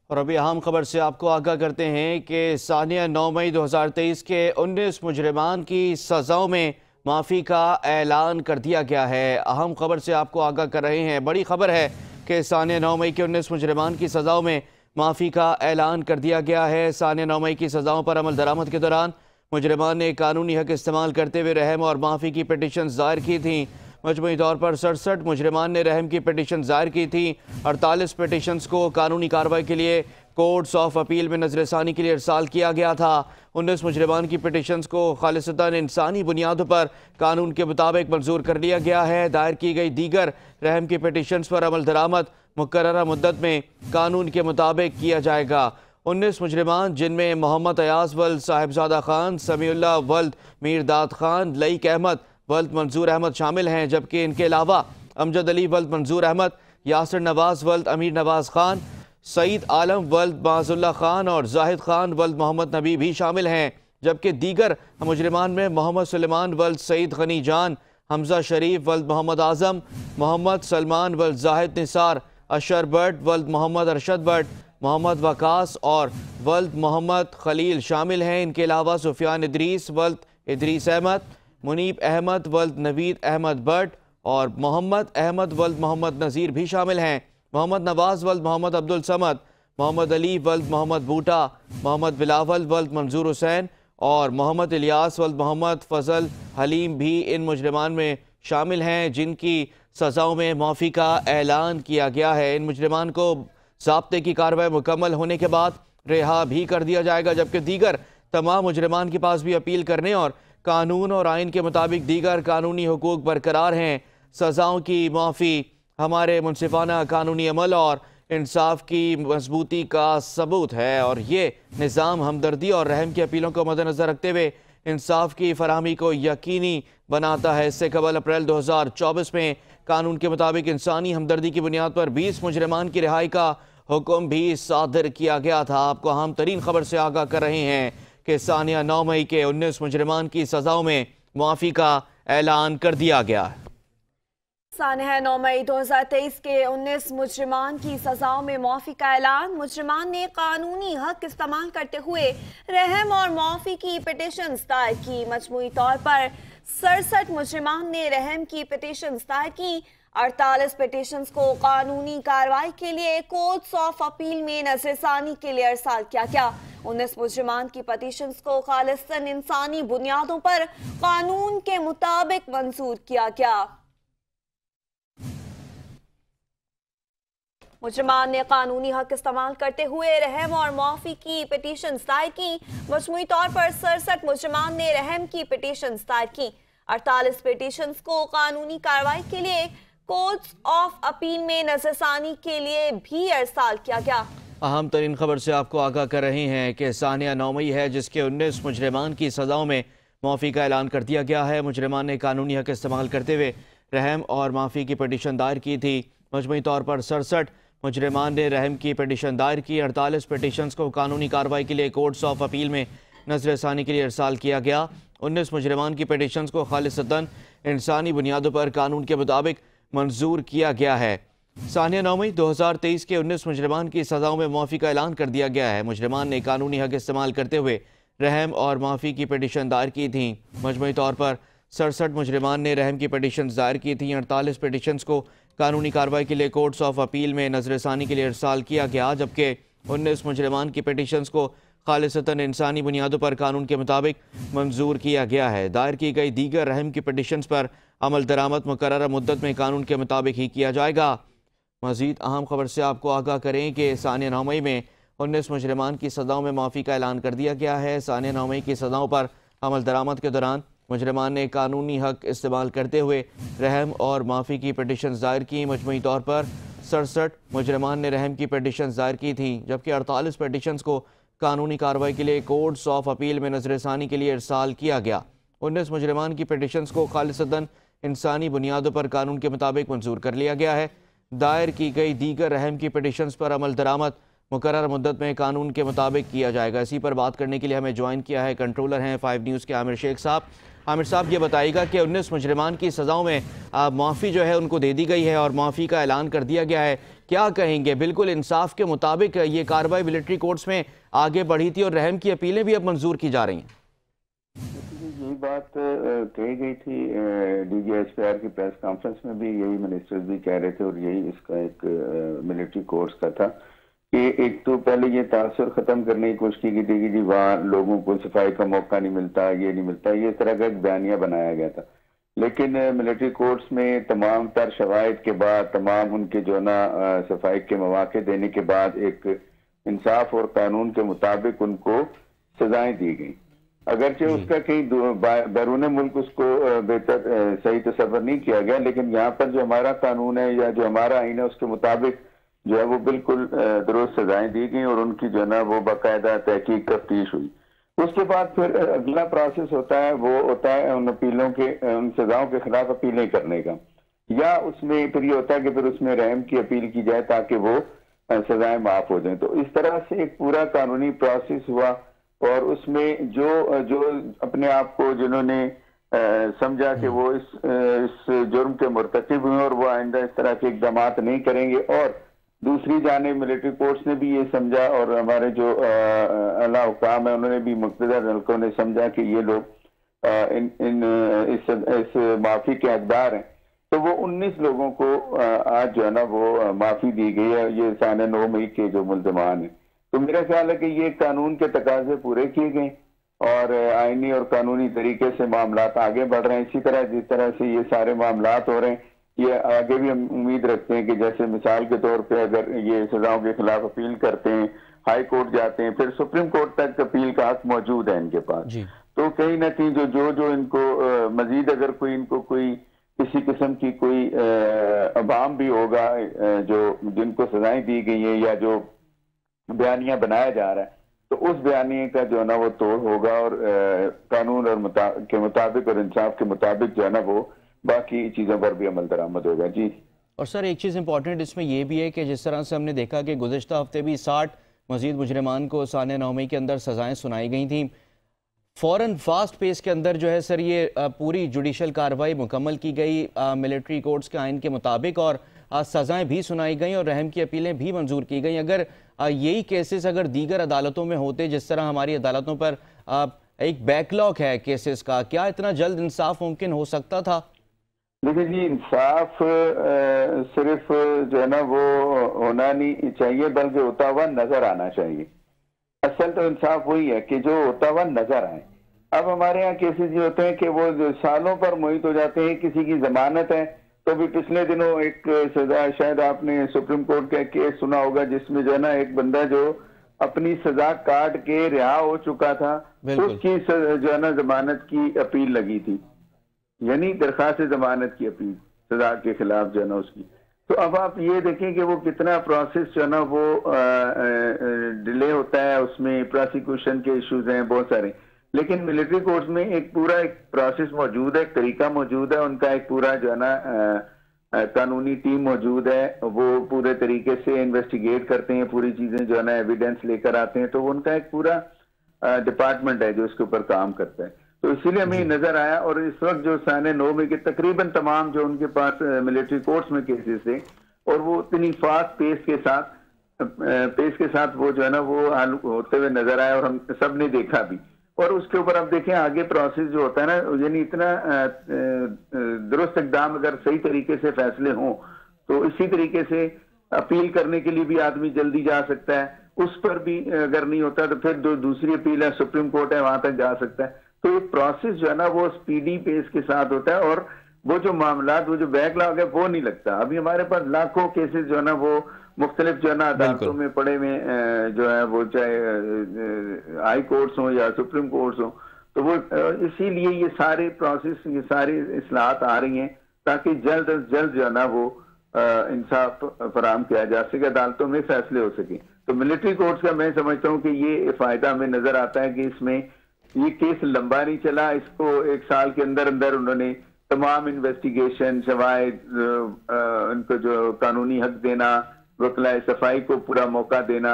और अभी अहम खबर से आपको आगाह करते हैं कि सानिया 9 मई 2023 के 19 मुजरिमान की सज़ाओं में माफ़ी का ऐलान कर दिया गया है। अहम खबर से आपको आगाह कर रहे हैं। बड़ी खबर है कि सानिया 9 मई के 19 मुजरिमान की सज़ाओं में माफ़ी का ऐलान कर दिया गया है। सानिया 9 मई की सज़ाओं पर अमल दरामद के दौरान मुजरिमान ने कानूनी हक इस्तेमाल करते हुए रहम और माफ़ी की पिटीशन दायर की थी। मजमूई तौर पर 67 मुजरिमान ने रहम की पिटीशन दायर की थी। 48 पिटीशंस को कानूनी कार्रवाई के लिए कोर्ट्स ऑफ अपील में नजरसानी के लिए इरसाल किया गया था। 19 मुजरिमान की पिटीशंस को खालिसतन इंसानी बुनियादों पर कानून के मुताबिक मंजूर कर लिया गया है। दायर की गई दीगर रहम की पिटीशंस पर अमल दरामद मुकर्ररा मुद्दत में कानून के मुताबिक किया जाएगा। 19 मुजरिमान जिनमें मोहम्मद अयाज वल्द साहिबजादा खान, समीउल्लाह वल्द मीरदाद खान, लईक अहमद वल्द मंजूर अहमद शामिल हैं, जबकि इनके अलावा अमजद अली वल्द मंजूर अहमद, यासिर नवाज वल्द अमीर नवाज खान, सईद आलम वल्द माजुल्ला खान और जाहिद खान वल्द मोहम्मद नबी भी शामिल हैं। जबकि दीगर मुजरिमान में मोहम्मद सुलेमान वल्द सईद गनी जान, हमजा शरीफ वल्द मोहम्मद आजम, मोहम्मद सलमान वल्द जाहिद निसार, अशर बट वल्द मोहम्मद अरशद बट, मोहम्मद वकास और वल्द मोहम्मद खलील शामिल हैं। इनके अलावा सुफियान इदरीस वल्द इदरीस अहमद, मुनीब अहमद वल्द नवीद अहमद बट और मोहम्मद अहमद वल्द मोहम्मद नज़ीर भी शामिल हैं। मोहम्मद नवाज वल्द मोहम्मद अब्दुल समद, मोहम्मद अली वल्द मोहम्मद बूटा, मोहम्मद बिलावल वल्द मंजूर हुसैन और मोहम्मद इलियास वल्द मोहम्मद फजल हलीम भी इन मुजरिमान में शामिल हैं, जिनकी सज़ाओं में माफ़ी का ऐलान किया गया है। इन मुजरिमान को ज़ाब्ते की कार्रवाई मुकम्मल होने के बाद रिहा भी कर दिया जाएगा, जबकि दीगर तमाम मुजरिमान के पास भी अपील करने और कानून और आइन के मुताबिक दीगर कानूनी हुकूक बरकरार हैं। सज़ाओं की माफ़ी हमारे मुनसिफाना कानूनी अमल और इंसाफ की मजबूती का सबूत है और ये निज़ाम हमदर्दी और रहम की अपीलों को मद्देनज़र रखते हुए इंसाफ की फराहमी को यकीनी बनाता है। इससे कबल अप्रैल 2024 में कानून के मुताबिक इंसानी हमदर्दी की बुनियाद पर 20 मुजरिमान की रिहाई का हुक्म भी सादर किया गया था। आपको अहम तरीन खबर से आगाह कर रहे हैं कि सानिया 9 मई के 19 मुजरिमान की सज़ाओं में माफ़ी का ऐलान कर दिया गया है। सानिया 9 मई 2023 के 19 मुजरिमान की सज़ाओं में माफ़ी का ऐलान। मुजरिमान ने कानूनी हक इस्तेमाल करते हुए रहम और माफ़ी की पिटीशन दायर की। मजमूई तौर पर 67 मुजरिमान ने रहम की पिटीशन दायर की। 48 पिटीशंस को कानूनी कार्रवाई के लिए कोर्ट्स ऑफ अपील में नजरसानी के लिए इरसाल किया गया। 19 मुजरिमान की पिटीशंस को खालिस्तान इंसानी बुनियादों पर कानून के मुताबिक मंजूर किया गया। मुजरिमान ने कानूनी हक इस्तेमाल करते हुए रहम और माफ़ी की पिटीशन दायर की। मजमूई तौर पर 67 मुजरिमान ने रहम की पिटीशन दायर की। 48 पिटीशंस को कानूनी कार्रवाई के लिए कोर्ट्स ऑफ अपील में नजरसानी के लिए भी इरसाल किया गया। अहम तरीन खबर से आपको आगाह कर रहे हैं कि सानिया 9 मई है, जिसके 19 मुजरिमान की सज़ाओं में माफ़ी का ऐलान कर दिया गया है। मुजरिमान ने कानूनी हक इस्तेमाल करते हुए रहम और माफ़ी की पिटीशन दायर की थी। मजमूई तौर पर 67 मुजरिमान ने रहम की पिटीशन दायर की। 48 पिटीशंस को कानूनी कार्रवाई के लिए कोर्ट्स ऑफ अपील में नजरसानी के लिए इरसाल किया गया। 19 मुजरिमान की पिटीशंस को खालिसतन इंसानी बुनियादों पर कानून के मुताबिक मंजूर किया गया है। सानिया 9 मई 2023 के 19 मुजरिमान की सज़ाओं में माफ़ी का ऐलान कर दिया गया है। मुजरिमान ने कानूनी हक इस्तेमाल करते हुए रहम और माफ़ी की पिटीशन दायर की थी। मजमूई तौर पर 67 मुजरिमान ने रहम की पिटीशन दायर की थी। 48 पिटीशंस को कानूनी कार्रवाई के लिए कोर्ट्स ऑफ अपील में नजरसानी के लिए इरसाल किया गया, जबकि 19 मुजरिमान की पिटीशंस को खालिसतन इंसानी बुनियादों पर कानून के मुताबिक मंजूर किया गया है। दायर की गई दीगर रहम की पिटीशंस पर अमल दरामद मुकर्ररा मुद्दत में कानून के मुताबिक ही किया जाएगा। मज़ीद अहम खबर से आपको आगाह करें कि सानिया 9 मई में 19 मुजरिमान की सज़ाओं में माफ़ी का ऐलान कर दिया गया है। सानिया 9 मई की सज़ाओं पर अमल दरामद के दौरान मुजरिमान ने कानूनी हक इस्तेमाल करते हुए रहम और माफ़ी की पिटीशन दायर की। मजमूई तौर पर 67 मुजरिमान ने रहम की पिटीशन दायर की थी, जबकि 48 पिटीशंस को कानूनी कार्रवाई के लिए कोर्ट्स ऑफ अपील में नजरसानी के लिए इरसाल किया गया। 19 मुजरिमान की पिटीशंस को खालिसतन इंसानी बुनियादों पर कानून के मुताबिक मंजूर कर लिया गया है। दायर की गई दीगर रहम की पिटीशंस पर अमल दरामद मुकर्रर मुद्दत में कानून के मुताबिक किया जाएगा। इसी पर बात करने के लिए हमें ज्वाइन किया है कंट्रोलर हैं 5 न्यूज़ के आमिर शेख साहब। आमिर साहब, ये बताइएगा कि 19 मुजरिमान की सज़ाओं में माफ़ी जो है उनको दे दी गई है और माफ़ी का ऐलान कर दिया गया है, क्या कहेंगे? बिल्कुल इंसाफ के मुताबिक ये कार्रवाई मिलिट्री कोर्ट्स में आगे बढ़ी थी और रहम की अपीलें भी अब मंजूर की जा रही हैं। यही बात कही गई थी DGHPR की प्रेस कॉन्फ्रेंस में भी, यही मिनिस्टर्स भी कह रहे थे और यही इसका एक मिलिट्री कोर्स का था कि एक तो पहले ये तासुर खत्म करने की कोशिश की गई थी कि जी वहाँ लोगों को सफाई का मौका नहीं मिलता, ये नहीं मिलता, ये इस तरह का एक बयानिया बनाया गया था। लेकिन मिलिट्री कोर्ट्स में तमाम तर शवाहिद के बाद, तमाम उनके जो ना सफाई के मौके देने के बाद एक इंसाफ और कानून के मुताबिक उनको सजाएं दी गई। अगरचे उसका कहीं बैरून मुल्क उसको बेहतर सही तस्वर नहीं किया गया, लेकिन यहाँ पर जो हमारा कानून है या जो हमारा आईन है उसके मुताबिक जो है वो बिल्कुल दुरुस्त सजाएं दी गई और उनकी जो है ना वो बाकायदा तहकीक तफ्तीश हुई। उसके बाद फिर अगला प्रोसेस होता है, वो होता है उन अपीलों के, उन सजाओं के खिलाफ अपीलें करने का, या उसमें फिर ये होता है कि फिर उसमें रहम की अपील की जाए ताकि वो सजाएं माफ हो जाएं। तो इस तरह से एक पूरा कानूनी प्रोसेस हुआ और उसमें जो अपने आप को जिन्होंने समझा कि वो इस जुर्म के मुर्तकिब हुए और वो आइंदा इस तरह के इक़दाम नहीं करेंगे, और दूसरी जानिब मिलिट्री कोर्ट्स ने भी ये समझा और हमारे जो आला हुकाम है उन्होंने भी, मुक़्तदर हल्कों ने समझा कि ये लोग इस माफी के हकदार हैं, तो वो 19 लोगों को आज जो है ना वो माफी दी गई है। ये साने 9 मई के जो मुल्ज़मान है, तो मेरा ख्याल है कि ये कानून के तकाजे पूरे किए गए और आईनी और कानूनी तरीके से मामलात आगे बढ़ रहे हैं। इसी तरह जिस तरह से ये सारे मामलात हो रहे हैं, ये आगे भी हम उम्मीद रखते हैं कि जैसे मिसाल के तौर पे अगर ये सजाओं के खिलाफ अपील करते हैं, हाई कोर्ट जाते हैं, फिर सुप्रीम कोर्ट तक अपील का हक मौजूद है इनके पास, तो कहीं ना कहीं जो इनको मजीद अगर कोई इनको कोई किसी किस्म की कोई अवाम भी होगा जो जिनको सजाएं दी गई है या जो बयानिया बनाया जा रहा है, तो उस बयानिए का जो है ना वो तोड़ होगा और कानून और के मुताबिक और इंसाफ के मुताबिक जो है ना वो बाकी चीज़ों पर भी अमल दरामद होगा। जी। और सर एक चीज़ इंपॉर्टेंट इसमें यह भी है कि जिस तरह से हमने देखा कि गुज़िश्ता हफ्ते भी 60 मजीद मुजरिमान को साने 9 मई के अंदर सज़ाएँ सुनाई गई थी, फ़ौरन फास्ट पेस के अंदर जो है सर ये पूरी जुडिशल कार्रवाई मुकम्मल की गई मिलिट्री कोर्ट्स के आइन के मुताबिक और सज़ाएँ भी सुनाई गई और रहम की अपीलें भी मंजूर की गई। अगर यही केसेस अगर दीगर अदालतों में होते, जिस तरह हमारी अदालतों पर एक बैकलॉग है केसेस का, क्या इतना जल्द इंसाफ मुमकिन हो सकता था? देखिए जी, इंसाफ सिर्फ जो है ना वो होना नहीं चाहिए बल्कि होता हुआ नजर आना चाहिए। असल तो इंसाफ वही है कि जो होता हुआ नजर आए। अब हमारे यहाँ केसेस ये होते हैं कि वो जो सालों पर मुहित हो जाते हैं, किसी की जमानत है, तो भी पिछले दिनों एक सजा, शायद आपने सुप्रीम कोर्ट का केस सुना होगा जिसमें जो है ना एक बंदा जो अपनी सजा काट के रिहा हो चुका था, उसकी जो है ना जमानत की अपील लगी थी, यानी दरखास्त जमानत की अपील सजा के खिलाफ जो है ना उसकी। तो अब आप ये देखें कि वो कितना प्रोसेस जो है ना वो डिले होता है, उसमें प्रोसिक्यूशन के इश्यूज हैं बहुत सारे, लेकिन मिलिट्री कोर्ट्स में एक पूरा एक प्रोसेस मौजूद है, एक तरीका मौजूद है, उनका एक पूरा जो है ना कानूनी टीम मौजूद है, वो पूरे तरीके से इन्वेस्टिगेट करते हैं, पूरी चीजें जो है ना एविडेंस लेकर आते हैं, तो उनका एक पूरा डिपार्टमेंट है जो इसके ऊपर काम करता है। तो इसीलिए हमें नजर आया और इस वक्त जो साने 9 मई के तकरीबन तमाम जो उनके पास मिलिट्री कोर्ट्स में केसेस थे और वो इतनी फास्ट पेस के साथ वो जो है ना वो हल होते हुए नजर आया और हम सब ने देखा भी। और उसके ऊपर आप देखें आगे प्रोसेस जो होता है ना, यानी इतना दुरुस्त इक़दाम अगर सही तरीके से फैसले हों तो इसी तरीके से अपील करने के लिए भी आदमी जल्दी जा सकता है, उस पर भी अगर नहीं होता तो फिर दूसरी अपील है, सुप्रीम कोर्ट है, वहां तक जा सकता है। तो ये प्रोसेस जो है ना वो स्पीडी पेस के साथ होता है और वो जो मामला, वो जो बैकलॉग है वो नहीं लगता। अभी हमारे पास लाखों केसेस जो है ना वो मुख्तलिफ जो है ना अदालतों में पड़े हुए जो है वो चाहे हाई कोर्ट्स हो या सुप्रीम कोर्ट्स हो, तो वो इसीलिए ये सारे प्रोसेस, ये सारी इस्लाहत आ रही हैं ताकि जल्द अज जल्द जो है ना वो इंसाफ फराहम किया जा सके, अदालतों में फैसले हो सके। तो मिलिट्री कोर्ट्स का मैं समझता हूँ कि ये फायदा हमें नजर आता है कि इसमें ये केस लंबा नहीं चला, इसको 1 साल के अंदर अंदर उन्होंने तमाम इन्वेस्टिगेशन, शवाहिद, उनको जो कानूनी हक देना, वकलाए सफाई को पूरा मौका देना,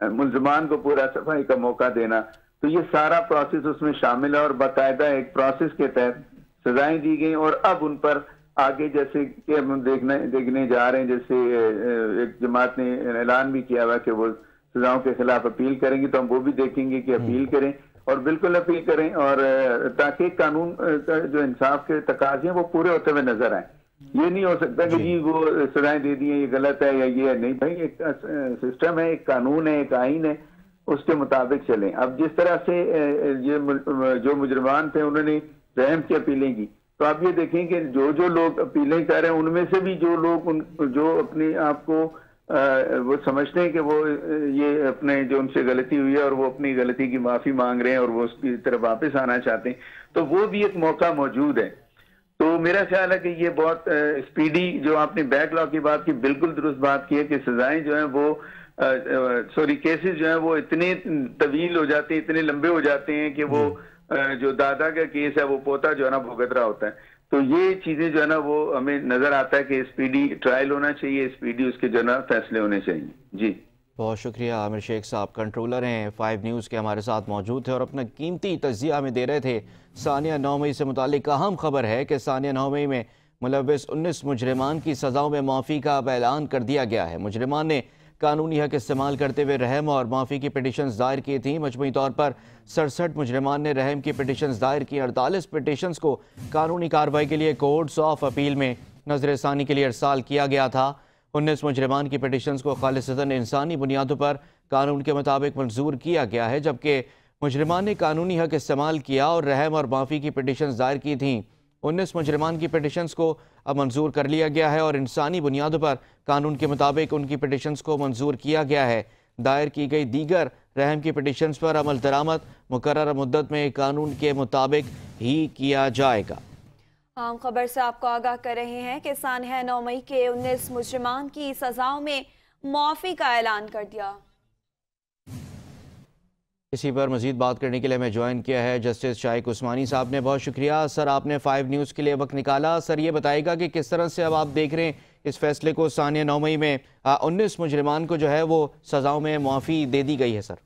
मुल्ज़मान को पूरा सफाई का मौका देना, तो ये सारा प्रोसेस उसमें शामिल है और बाकायदा एक प्रोसेस के तहत सजाएं दी गई। और अब उन पर आगे जैसे कि हम देखने जा रहे हैं, जैसे एक जमात ने ऐलान भी किया हुआ कि वो सजाओं के खिलाफ अपील करेंगे, तो हम वो भी देखेंगे कि अपील करें और बिल्कुल अपील करें, और ताकि कानून का जो इंसाफ के तकाजे हैं वो पूरे होते हुए नजर आए। ये नहीं हो सकता कि जी वो सजाएं दे दी हैं, ये गलत है या ये नहीं। भाई एक सिस्टम है, एक कानून है, एक आइन है, उसके मुताबिक चलें। अब जिस तरह से ये जो मुजरमान थे उन्होंने रहम की अपीलें की, तो आप ये देखें कि जो लोग अपीलें कर रहे हैं उनमें से भी जो लोग जो अपने आप को वो समझते हैं कि वो ये अपने जो उनसे गलती हुई है और वो अपनी गलती की माफी मांग रहे हैं और वो उसकी तरफ वापस आना चाहते हैं, तो वो भी एक मौका मौजूद है। तो मेरा ख्याल है कि ये बहुत स्पीडी, जो आपने बैकलॉग की बात की, बिल्कुल दुरुस्त बात की है कि सजाएं जो हैं वो केसेस जो हैं वो इतने तवील हो जाते हैं, इतने लंबे हो जाते हैं कि वो जो दादा का केस है वो पोता जो है ना भुगत रहा होता है। तो ये चीजें जो है ना वो हमें नजर आता है कि स्पीडी ट्रायल होना चाहिए, स्पीडी उसके जो है ना फैसले होने चाहिए। जी बहुत शुक्रिया आमिर शेख साहब, कंट्रोलर हैं 5 न्यूज़ के, हमारे साथ मौजूद थे और अपना कीमती तज्जिया हमें दे रहे थे। सानिया 9 मई से मुतालिक अहम खबर है कि सानिया 9 मई में मुलव्विस 19 मुजरिमान की सज़ाओं में माफ़ी का अब ऐलान कर दिया गया है। मुजरिमान ने कानूनी हक इस्तेमाल करते हुए रहम और माफ़ी की पिटिशन्स दायर की थी। मजमूई तौर पर 67 मुजरिमान ने रहम की पिटिशन्स दायर की। 48 पिटिशन्स को कानूनी कार्रवाई के लिए कोर्ट्स ऑफ अपील में नजरसानी के लिए अरसाल किया गया था। 19 मुजरिमान की पिटिशन्स को खालिसतन इंसानी बुनियादों पर कानून के मुताबिक मंजूर किया गया है, जबकि मुजरिमान ने कानूनी हक इस्तेमाल किया और रहम और माफ़ी की पिटिशन्स दायर की थीं। 19 मुजरिमान की पिटिशन्स को अब मंजूर कर लिया गया है और इंसानी बुनियादों पर कानून के मुताबिक उनकी पिटिशन्स को मंजूर किया गया है। दायर की गई दीगर रहम की पिटिशन्स पर अमल दरामद मुकर्रर मुद्दत में कानून के मुताबिक ही किया जाएगा। आम खबर से आपको आगाह कर रहे हैं कि सानिया 9 मई के 19 मुजरिमान की सजाओं में माफ़ी का ऐलान कर दिया। इसी पर मजीद बात करने के लिए हमें ज्वाइन किया है जस्टिस शाइक उस्मानी साहब ने। बहुत शुक्रिया सर, आपने 5 न्यूज़ के लिए वक्त निकाला। सर ये बताएगा कि किस तरह से अब आप देख रहे हैं इस फैसले को, सानिया 9 मई में 19 मुजरिमान को जो है वो सजाओं में माफ़ी दे दी गई है। सर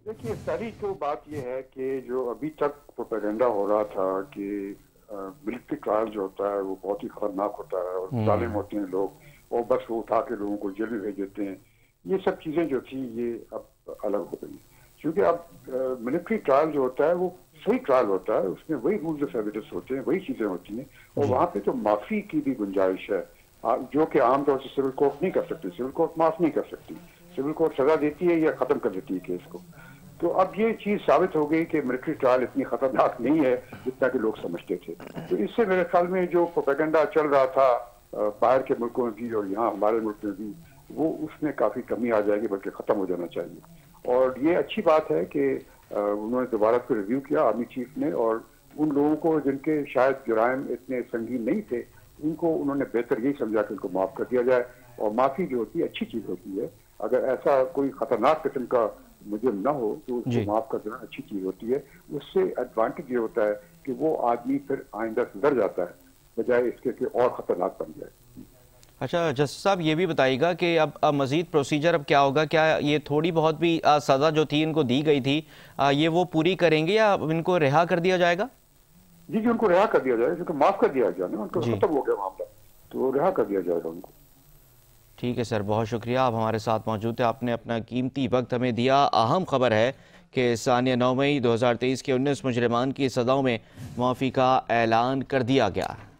देखिए, पहली तो बात यह है कि जो अभी तक प्रोपेगेंडा हो रहा था कि मिलिट्री ट्रायल जो होता है वो बहुत ही खतरनाक होता है और जालिम होते हैं लोग और बस वो उठा के लोगों को जेल में भेज देते हैं, ये सब चीज़ें जो थी ये अब अलग हो गई। क्योंकि अब मिलिट्री ट्रायल जो होता है वो सही ट्रायल होता है, उसमें वही रूल्स ऑफ एविडेंस होते हैं, वही चीज़ें होती हैं और वहाँ पे तो माफ़ी की भी गुंजाइश है, जो कि आमतौर से सिविल कोर्ट नहीं कर सकती। सिविल कोर्ट माफ़ नहीं कर सकती, सिविल कोर्ट सजा देती है या ख़त्म कर देती है केस को। तो अब ये चीज़ साबित हो गई कि मिलिट्री ट्रायल इतनी खतरनाक नहीं है जितना कि लोग समझते थे। तो इससे मेरे ख्याल में जो प्रोपेगेंडा चल रहा था बाहर के मुल्कों में भी और यहाँ हमारे मुल्क में भी, वो उसमें काफ़ी कमी आ जाएगी, बल्कि ख़त्म हो जाना चाहिए। और ये अच्छी बात है कि उन्होंने दोबारा को रिव्यू किया आर्मी चीफ ने, और उन लोगों को जिनके शायद जुराइम इतने संगीन नहीं थे उनको उन्होंने बेहतर यही समझा कि उनको माफ़ कर दिया जाए। और माफ़ी जो होती है अच्छी चीज़ होती है, अगर ऐसा कोई ख़तरनाक किस्म का मुजरिम ना हो तो उसको माफ़ कर देना अच्छी चीज़ होती है। उससे एडवांटेज ये होता है कि वो आदमी फिर आइंदा सुधर जाता है, बजाय इसके कि और ख़तरनाक बन जाए। अच्छा जस्टिस साहब, ये भी बताइएगा कि अब मजीद प्रोसीजर अब क्या होगा? क्या ये थोड़ी बहुत भी सज़ा जो थी इनको दी गई थी ये वो पूरी करेंगे या इनको रिहा कर दिया जाएगा? जी उनको रिहा कर दिया जाएगा, क्योंकि माफ़ कर दिया गया ना, उनको खत्म हो गया मामला, तो रिहा कर दिया जाएगा उनको। ठीक है सर, बहुत शुक्रिया, आप हमारे साथ मौजूद थे, आपने अपना कीमती वक्त हमें दिया। अहम खबर है कि सानिया 9 मई 2023 के 19 मुजरिमान की सज़ाओं में माफ़ी का ऐलान कर दिया गया है।